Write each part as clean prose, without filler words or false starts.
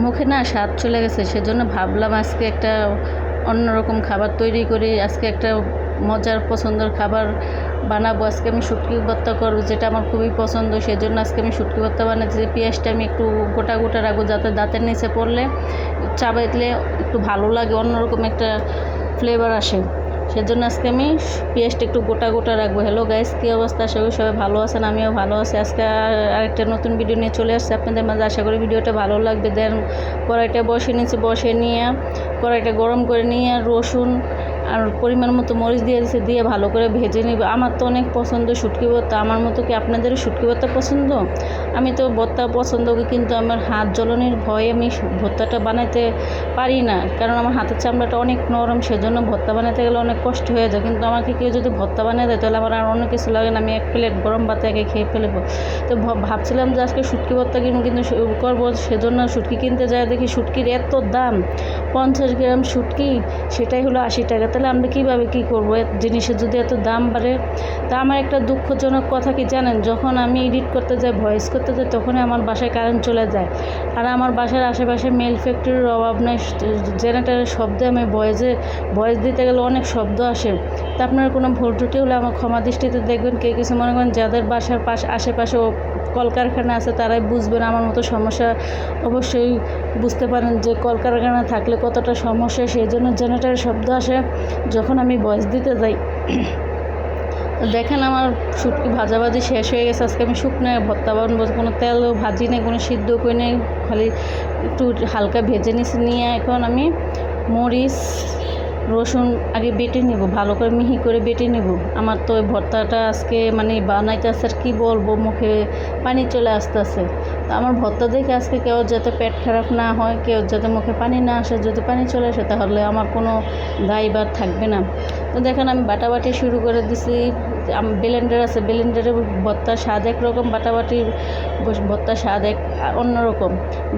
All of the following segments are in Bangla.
মুখে না স্বাদ চলে গেছে, সেজন্য ভাবলাম আজকে একটা অন্যরকম খাবার তৈরি করি। আজকে একটা মজার পছন্দের খাবার বানাবো। আজকে আমি শুটকি ভর্তা করবো, যেটা আমার খুবই পছন্দ। সেজন্য আজকে আমি শুটকি ভর্তা বানাচ্ছি। পেঁয়াজটা আমি একটু গোটা গোটা রাখবো, যাতে দাঁতের নিচে পড়লে চাবাইলে একটু ভালো লাগে, অন্যরকম একটা ফ্লেভার আসে। সেজন্য আজকে আমি পেঁয়াজটা একটু গোটা গোটা রাখবো। হ্যালো গাইস, কী অবস্থা? আশা করি সবাই ভালো আছেন, আমিও ভালো আছি। আজকে আরেকটা নতুন ভিডিও নিয়ে চলে আসছে আপনাদের মাঝে। আশা করি ভিডিওটা ভালো লাগবে। দেন কড়াইটা বসে নিয়ে কড়াইটা গরম করে নিয়ে রসুন আর পরিমাণ মতো মরিচ দিয়ে ভালো করে ভেজে নিব। আমার তো অনেক পছন্দ শুটকি ভর্তা। আমার মতো কি আপনাদেরও শুটকি ভর্তা পছন্দ? আমি তো ভর্তা পছন্দ করি, কিন্তু আমার হাত জ্বলনের ভয়ে আমি ভর্তাটা বানাতে পারি না, কারণ আমার হাতের চামড়াটা অনেক নরম। সেজন্য ভর্তা বানাতে গেলে অনেক কষ্ট হয়ে যায়। কিন্তু আমাকে কেউ যদি ভর্তা বানিয়ে দেয়, তাহলে আমার আর অন্য কিছু লাগে না, আমি এক প্লেট গরম ভাতে আগে খেয়ে ফেলবো। তো ভাবছিলাম যে আজকে শুটকি ভর্তা কিন্তু করবো। সেজন্য শুটকি কিনতে যায়, দেখি শুটকির এত দাম। 50 গ্রাম শুটকি, সেটাই হলো 80 টাকা। তাহলে আমরা কীভাবে কী করবো জিনিসের যদি এত দাম বাড়ে? তা আমার একটা দুঃখজনক কথা কি জানেন, যখন আমি এডিট করতে যাই, ভয়েস করতে যাই, তখনই আমার বাসায় কারেন্ট চলে যায়। আর আমার বাসার আশেপাশে মেল ফ্যাক্টরির অভাব নেই। জেনারেটারের শব্দে আমি ভয়েস দিতে গেলে অনেক শব্দ আসে। তা আপনার কোনো ভুল ত্রুটি হলে আমার ক্ষমা দৃষ্টিতে দেখবেন। কে কিছু মনে করেন, যাদের বাসার আশেপাশে কলকারখানা আছে, তারাই বুঝবেন। আমার মতো সমস্যা অবশ্যই বুঝতে পারেন যে কলকারখানা থাকলে কতটা সমস্যা। সেই জন্য জেনারেটারের শব্দ আসে যখন আমি ভয়েস দিতে যাই। দেখেন আমার শুটকি ভাজাভাজি শেষ হয়ে গেছে। আজকে আমি শুকনো ভর্তা বানাবো, কোনো তেলও ভাজি নেই, কোনো সিদ্ধ করে নেই, খালি একটু হালকা ভেজে নিয়ে এখন আমি মরিচ রসুন আগে বেটে নেব, ভালো করে মিহি করে বেটে নেব। আমার তো ওই ভর্তাটা আজকে মানে বানাইতে আসে, আর কী বলবো, মুখে পানি চলে আসতেছে। তো আমার ভর্তা দেখে আজকে কেউ যাতে পেট খারাপ না হয়, কেউ যাতে মুখে পানি না আসে। যদি পানি চলে আসে তাহলে আমার কোনো দায়ভার থাকবে না। তো দেখেন আমি বাটাবাটি শুরু করে দিছি। ব্লেন্ডার আছে, ব্লেন্ডারে ভর্তার স্বাদ একরকম, বাটাবাটির ভর্তার স্বাদ অন্যরকম।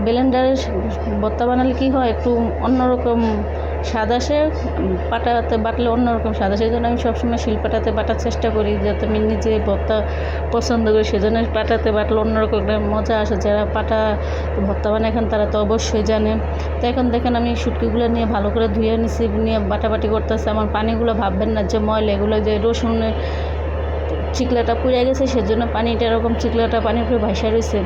ব্লেন্ডারে ভর্তা বানালে কী হয়, একটু অন্যরকম স্বাদ আসে, পাটাতে বাটলে অন্যরকম স্বাদ আসে। সেই জন্য আমি সবসময় শিলপাটাতে বাটার চেষ্টা করি, যাতে আমি নিজে ভর্তা পছন্দ করি। সেজন্য পাটাতে বাটলে অন্যরকম একটা মজা আসে। যারা পাটা ভর্তা বানায় এখন তারা তো অবশ্যই জানে। তো এখন দেখেন আমি শুটকিগুলো নিয়ে ভালো করে ধুয়ে নিছি, নিয়ে বাটাবাটি করতেছে। আমার পানিগুলো ভাববেন না যে ময়লা, এগুলো যে রসুনের চিকলাটা পুড়ে গেছে, সেজন্য পানিটা এরকম চিকলাটা পানির উপরে ভাসা রয়েছে।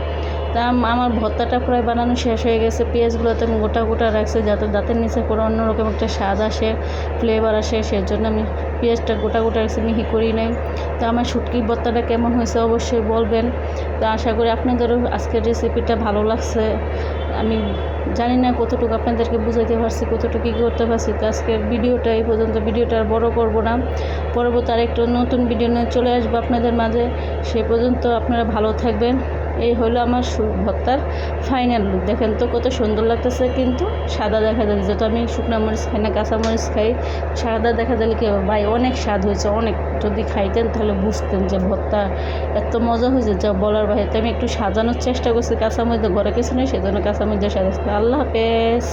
তা আমার ভর্তাটা প্রায় বানানো শেষ হয়ে গেছে। পেঁয়াজগুলোতে আমি গোটা গোটা রাখছি, যাতে দাঁতের নিচে করে অন্যরকম একটা স্বাদ আসে, ফ্লেভার আসে। সেজন্য আমি পেঁয়াজটা গোটা গোটা রাখছি, মিহি করি নাই। তো আমার শুটকি ভর্তাটা কেমন হয়েছে অবশ্যই বলবেন। তো আশা করি আপনাদেরও আজকের রেসিপিটা ভালো লাগছে। আমি জানি না কতটুকু আপনাদেরকে বুঝাইতে পারছি, কতটুকু কী করতে পারছি। তো আজকের ভিডিওটা এই পর্যন্ত। ভিডিওটা আর বড় করব না, পরবর্তী আরেকটু নতুন ভিডিও নিয়ে চলে আসবো আপনাদের মাঝে। সে পর্যন্ত আপনারা ভালো থাকবেন। এই হলো আমার ভর্তার ফাইনাল লুক। দেখেন তো কত সুন্দর লাগতেছে, কিন্তু সাদা দেখা যাচ্ছে। যেহেতু আমি শুকনো মরিচ খাই না, কাঁচা মরিচ খাই, সাদা দেখা গেলে কী হবে ভাই, অনেক স্বাদ হয়েছে অনেক। যদি খাইতেন তাহলে বুঝতেন যে ভর্তা এত মজা হয়েছে যা বলার বাইরে। তো আমি একটু সাজানোর চেষ্টা করছি কাঁচা মরিচ, ঘরে কিছু নেই, সেজন্য কাঁচা মরিচ সাজাচ্ছি। আল্লাহ হাফেজ।